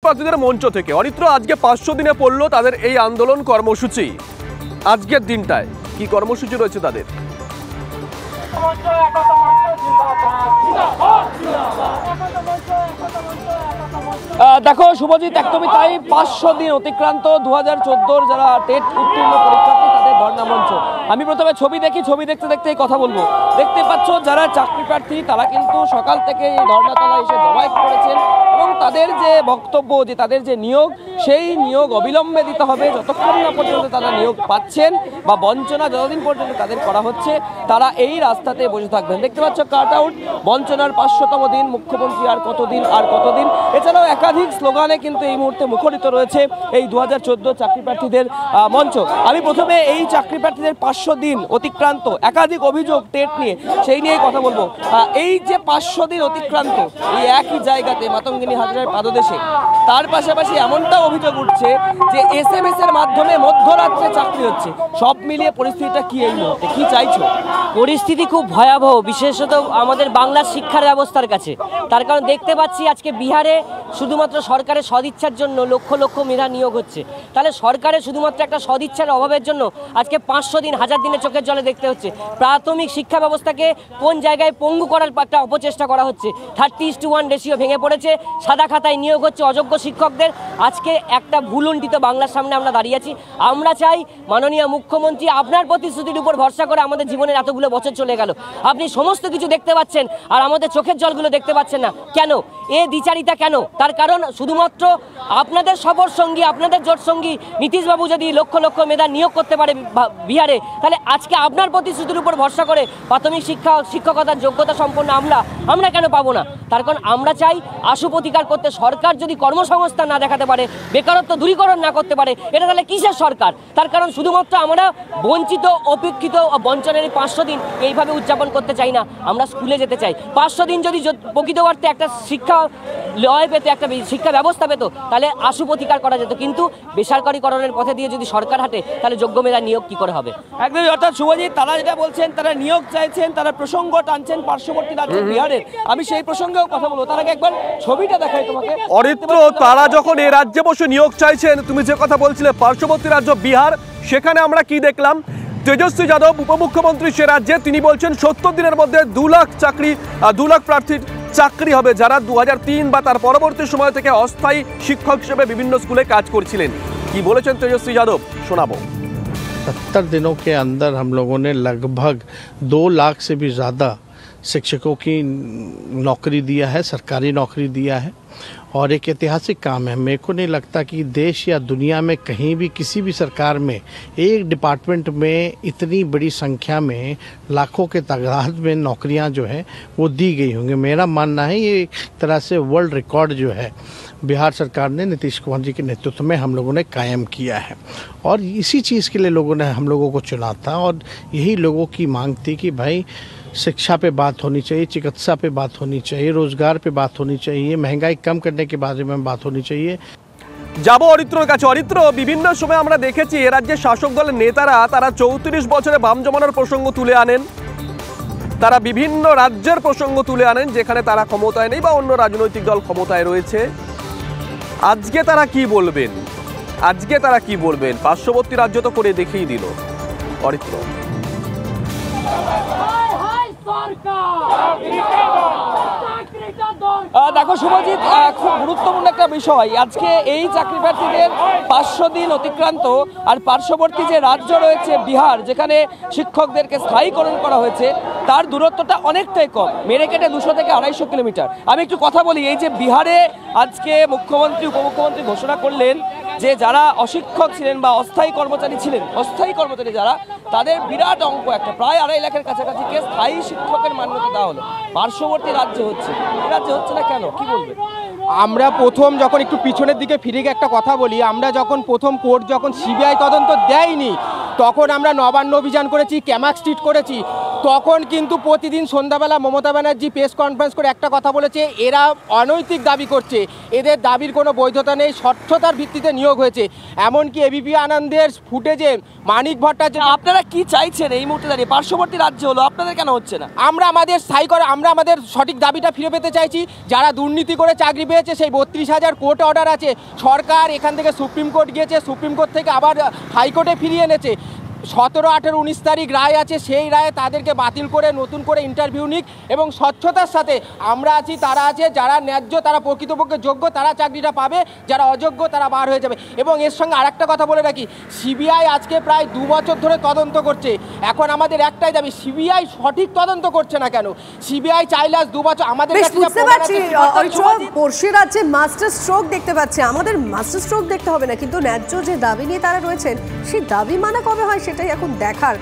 প্রার্থীদের মঞ্চ থেকে। অরিত্র, আজকে 500 দিনে পড়লো তাদের এই আন্দোলন কর্মসূচি। আজকের দিনটায় কি কর্মসূচি রয়েছে তাদের? দেখো শুভজিৎ, একদমই তাই। 500 দিন অতিক্রান্ত 2014 যারা টেট উত্তীর্ণ পরীক্ষার্থী তাদের ধর্ণা মঞ্চ। আমি প্রথমে ছবি দেখতে দেখতে কথা বলবো। দেখতে পাচ্ছ যারা চাকরি প্রার্থী তারা কিন্তু সকাল থেকে এই ধর্ণাতলায় এসে জমায়েত করেছেন এবং তাদের যে বক্তব্য, যে তাদের যে নিয়োগ, সেই নিয়োগ অবিলম্বে দিতে হবে। যতক্ষণ না পর্যন্ত তারা নিয়োগ পাচ্ছেন বা বঞ্চনা যতদিন পর্যন্ত তাদের করা হচ্ছে, তারা এই রাস্তাতে বসে থাকবেন। দেখতে পাচ্ছ কাট আউট, বঞ্চনার 500তম দিন, মুখ্যমন্ত্রী আর কতদিন আর কতদিন। এছাড়াও একাধিক স্লোগানে কিন্তু এই মুহূর্তে মুখরিত রয়েছে এই 2014 চাকরি প্রার্থীদের মঞ্চ। আমি প্রথমে এই চাকরি প্রার্থীদের 500 দিন অতিক্রান্ত, একাধিক অভিযোগ টেট নিয়ে, সেই নিয়েই কথা বলবো। এই যে 500 দিন অতিক্রান্ত এই একই জায়গাতে মাতঙ্গিনী হাজরার পাদদেশে, তার পাশাপাশি এমনটা অভিযোগ উঠছে যে SMS এর মাধ্যমে মধ্যরাত্রে চাকরি হচ্ছে। সব মিলিয়ে পরিস্থিতিটা কি এই মুহূর্তে, কি চাইছো? পরিস্থিতি খুব ভয়াবহ, বিশেষত আমাদের বাংলার শিক্ষার ব্যবস্থার কাছে। তার কারণ দেখতে পাচ্ছি আজকে বিহারে শুধুমাত্র সরকারের সদিচ্ছার জন্য লক্ষ লক্ষ মেধা নিয়োগ হচ্ছে। তাহলে সরকারের শুধুমাত্র একটা সদিচ্ছার অভাবের জন্য আজকে 500 দিন, 1000 দিনের চোখের জলে দেখতে হচ্ছে। প্রাথমিক শিক্ষা ব্যবস্থাকে কোন জায়গায় পঙ্গু করার একটা অপচেষ্টা করা হচ্ছে। 30:1 রেশিও ভেঙে পড়েছে, সাদা খাতায় নিয়োগ হচ্ছে অযোগ্য শিক্ষকদের। আজকে একটা ভুলুণ্ঠিত বাংলার সামনে আমরা দাঁড়িয়ে আছি। আমরা চাই মাননীয় মুখ্যমন্ত্রী, আপনার প্রতিশ্রুতির উপর ভরসা করে আমাদের জীবনের এতগুলো বছর চলে গেল, আপনি সমস্ত কিছু দেখতে পাচ্ছেন আর আমাদের চোখের জলগুলো দেখতে পাচ্ছেন না কেন? এ দ্বিচারিতা কেন? তার কারণ শুধুমাত্র আপনাদের সফর সঙ্গী, আপনাদের জোট সঙ্গী নীতিশবাবু যদি লক্ষ লক্ষ মেধা নিয়োগ করতে পারে বিহারে, তাহলে আজকে আপনার প্রতিশ্রুতির উপর ভরসা করে প্রাথমিক শিক্ষকতার যোগ্যতা সম্পন্ন আমরা কেন পাবো না? তার কারণ আমরা চাই আশু প্রতিকার করতে সরকার যদি কর্মসংস্থান না দেখাতে পারে, বেকারত্ব দূরীকরণ না করতে পারে, এটা তাহলে কিসের সরকার? তার কারণ শুধুমাত্র আমরা বঞ্চিত, অপেক্ষিত, বঞ্চনের 500 দিন এইভাবে উদযাপন করতে চাই না। আমরা স্কুলে যেতে চাই। 500 দিন যদি প্রকৃত অর্থে একটা শিক্ষা লয় পেত, একটা শিক্ষা ব্যবস্থা পেত, তাহলে আশু প্রতিকার করা যেত। কিন্তু বেসরকারিকরণের পথে দিয়ে যদি সরকার হাঁটে, তাহলে যোগ্য মেধা নিয়োগ কি করে হবে? একদমই। অর্থাৎ শুভজিৎ, তারা যেটা বলছেন, তারা নিয়োগ চাইছেন, তারা প্রসঙ্গ টানছেন পার্শ্ববর্তী রাজ্য বিহারের। আমি সেই প্রসঙ্গেও কথা বলবো, তার আগে একবার ছবিটা দেখাই তোমাকে। অরিত্র, তারা যখন এই রাজ্যে বসে নিয়োগ চাইছেন, তুমি যে কথা বলছিলে পার্শ্ববর্তী রাজ্য বিহার, সেখানে আমরা কি দেখলাম? তেজস্বী যাদব উপমুখ্যমন্ত্রী সে রাজ্যে, তিনি বলছেন 70 দিনের মধ্যে 2 লাখ প্রার্থীর চাকরি হবে যারা 2003 বা তার পরবর্তী সময় থেকে অস্থায়ী শিক্ষক হিসেবে বিভিন্ন স্কুলে কাজ করছিলেন। কি বলেছেন তেজস্বী যাদব, শোনাবো। 70 दिनों के अंदर हम लोगों ने लगभग 2 लाख से भी ज़्यादा शिक्षकों की नौकरी दिया है, सरकारी नौकरी दिया है और एक ऐतिहासिक काम है। मेरे को नहीं लगता कि देश या दुनिया में कहीं भी किसी भी सरकार में एक डिपार्टमेंट में इतनी बड़ी संख्या में लाखों के तादाद में नौकरियां जो है वो दी गई होंगी। मेरा मानना है ये एक तरह से वर्ल्ड रिकॉर्ड जो है बिहार सरकार ने नीतीश कुमार जी के नेतृत्व में हम लोगों ने कायम किया है और इसी चीज़ के लिए लोगों ने हम लोगों को चुना था और यही लोगों की मांग थी कि भाई शिक्षा पे बात होनी चाहिए, चिकित्सा पे बात होनी चाहिए, रोजगार पे बात होनी चाहिए, महंगाई कम करने के बारे में बात होनी चाहिए। যাবো অরিত্রর কাছে। অরিত্র, বিভিন্ন সময় আমরা দেখেছি এ রাজ্যের শাসক দলের নেতারা তারা 34 বছরে বাম জমানোর প্রসঙ্গ তুলে আনেন, তারা বিভিন্ন রাজ্যের প্রসঙ্গ তুলে আনেন যেখানে তারা ক্ষমতায় নেই বা অন্য রাজনৈতিক দল ক্ষমতায় রয়েছে। আজকে তারা কি বলবেন? পার্শ্ববর্তী রাজ্য তো করে দেখিয়ে দিল। অরিত্র, দেখো শুভজিৎ, খুব গুরুত্বপূর্ণ একটা বিষয়। আজকে এই চাকরি প্রার্থীদের 500 দিন অতিক্রান্ত আর পার্শ্ববর্তী যে রাজ্য রয়েছে বিহার, যেখানে শিক্ষকদেরকে স্থায়ীকরণ করা হয়েছে, তার দূরত্বটা অনেকটাই কম, মেরে কেটে 200 থেকে 250 কিলোমিটার। আমি একটু কথা বলি, এই যে বিহারে আজকে মুখ্যমন্ত্রী উপমুখ্যমন্ত্রী ঘোষণা করলেন যে যারা অশিক্ষক ছিলেন বা অস্থায়ী কর্মচারী ছিলেন, অস্থায়ী কর্মচারী যারা, তাদের বিরাট অঙ্ক, একটা প্রায় 2.5 লাখের কাছাকাছি কে স্থায়ী শিক্ষকের মান্যতা দেওয়া হলো। পার্শ্ববর্তী রাজ্যে হচ্ছে, রাজ্যে হচ্ছে না কেন, কি বলবে? আমরা প্রথম যখন একটু পিছনের দিকে ফিরে গিয়ে একটা কথা বলি, আমরা যখন প্রথম কোর্ট যখন সিবিআই তদন্ত দেয়নি, তখন আমরা নবান্ন অভিযান করেছি, ক্যামাক স্ট্রিট করেছি, তখন কিন্তু প্রতিদিন সন্ধ্যাবেলা মমতা ব্যানার্জি প্রেস কনফারেন্স করে একটা কথা বলেছে, এরা অনৈতিক দাবি করছে, এদের দাবির কোনো বৈধতা নেই, স্বচ্ছতার ভিত্তিতে নিয়োগ হয়েছে। এমনকি এবিপি আনন্দের ফুটেজে মানিক ভট্টাচার্য। আপনারা কি চাইছেন এই মুহূর্তে দাঁড়িয়ে? পার্শ্ববর্তী রাজ্য হলো, আপনাদের কেন হচ্ছে না? আমরা আমাদের সঠিক দাবিটা ফিরে পেতে চাইছি। যারা দুর্নীতি করে চাকরি পেয়েছে, সেই 32,000 কোর্ট অর্ডার আছে, সরকার এখান থেকে সুপ্রিম কোর্ট গিয়েছে, সুপ্রিম কোর্ট থেকে আবার হাইকোর্টে ফিরিয়ে এনেছে। 17, 18, 19 তারিখ রায় আছে, সেই রায়ে তাদেরকে বাতিল করে নতুন করে ইন্টারভিউ নিক এবং স্বচ্ছতার সাথে আমরা আছি, তারা আছে, যারা ন্যায্য তারা প্রকৃতপক্ষে যোগ্য তারা চাকরিটা পাবে, যারা অযোগ্য তারা বার হয়ে যাবে। এবং এর সঙ্গে আরেকটা কথা বলে রাখি, সিবিআই আজকে প্রায় 2 বছর ধরে তদন্ত করছে। এখন আমাদের একটাই দাবি, সিবিআই সঠিক তদন্ত করছে না কেন? সিবিআই চাইলে আজ 2 বছর আমাদের বেশ কাছে যা বুঝতে প্রমাণ পারছি আছে, পড়শি রাজ্যে মাস্টার স্ট্রোক দেখতে পাচ্ছে, আমাদের মাস্টার স্ট্রোক দেখতে হবে না, কিন্তু ন্যায্য যে দাবি নিয়ে তারা রয়েছেন সেই দাবি মানা কবে হয় সেটাই এখন দেখার।